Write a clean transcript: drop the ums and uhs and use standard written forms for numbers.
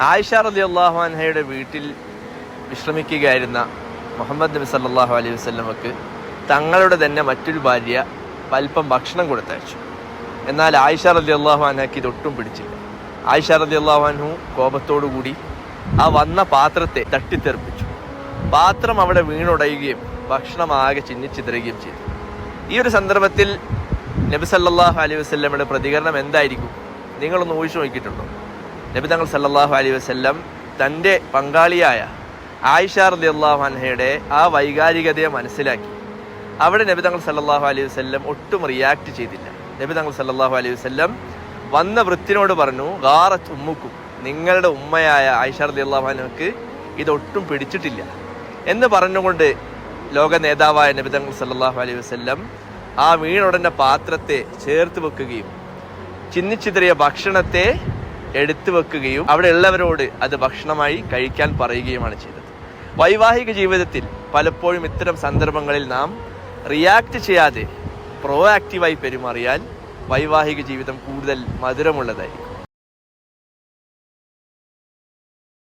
ആയിഷ റളിയല്ലാഹു അൻഹയുടെ വീട്ടിൽ വിശ്രമിക്കുകയായിരുന്ന മുഹമ്മദ് നബി സല്ലല്ലാഹു അലൈഹി വസല്ലമക്ക് തങ്ങളുടെ തന്നെ മറ്റൊരു ഭാര്യ അല്പം ഭക്ഷണം കൊടുത്തയച്ചു. എന്നാൽ ആയിഷ റളിയല്ലാഹു അൻഹയ്ക്ക് ഇതൊട്ടും പിടിച്ചില്ല. ആയിഷ റളിയല്ലാഹു അൻഹു കോപത്തോടുകൂടി ആ വന്ന പാത്രത്തെ തട്ടിത്തെറിപ്പിച്ചു. പാത്രം അവിടെ വീണുടയുകയും ഭക്ഷണം ആകെ ചിന്നിച്ചിതറുകയും ചെയ്തു. ഈ ഒരു സന്ദർഭത്തിൽ നബി സല്ലല്ലാഹു അലൈഹി വസല്ലമയുടെ പ്രതികരണം എന്തായിരിക്കും? നിങ്ങളൊന്ന് ഊഹിച്ചു നോക്കിയിട്ടുണ്ടോ? നബി തങ്ങൾ സല്ലല്ലാഹു അലൈഹി വസല്ലം തൻ്റെ പങ്കാളിയായ ആയിഷ റളിയല്ലാഹു അൻഹയുടെ ആ വൈകാരികതയെ മനസ്സിലാക്കി അവിടെ നബി തങ്ങൾ സല്ലല്ലാഹു അലൈഹി വസല്ലം ഒട്ടും റിയാക്ട് ചെയ്തില്ല. നബി തങ്ങൾ സല്ലല്ലാഹു അലൈഹി വസല്ലം വന്ന വൃത്തിനോട് പറഞ്ഞു, ഗാറത്ത് ഉമ്മുക്കും, നിങ്ങളുടെ ഉമ്മയായ ആയിഷ റളിയല്ലാഹു അൻഹയ്ക്ക് ഇതൊട്ടും പിടിച്ചിട്ടില്ല എന്ന് പറഞ്ഞുകൊണ്ട് ലോക നേതാവായ നബി തങ്ങൾ സല്ലല്ലാഹു അലൈഹി വസല്ലം ആ വീണുടൻ്റെ പാത്രത്തെ ചേർത്ത് വെക്കുകയും ചിന്നിച്ചിതറിയ ഭക്ഷണത്തെ എടുത്തു വെക്കുകയും അവിടെ ഉള്ളവരോട് അത് ഭക്ഷണമായി കഴിക്കാൻ പറയുകയുമാണ് ചെയ്തത്. വൈവാഹിക ജീവിതത്തിൽ പലപ്പോഴും ഇത്തരം സന്ദർഭങ്ങളിൽ നാം റിയാക്ട് ചെയ്യാതെ പ്രോ ആക്റ്റീവായി പെരുമാറിയാൽ വൈവാഹിക ജീവിതം കൂടുതൽ മധുരമുള്ളതായിരിക്കും.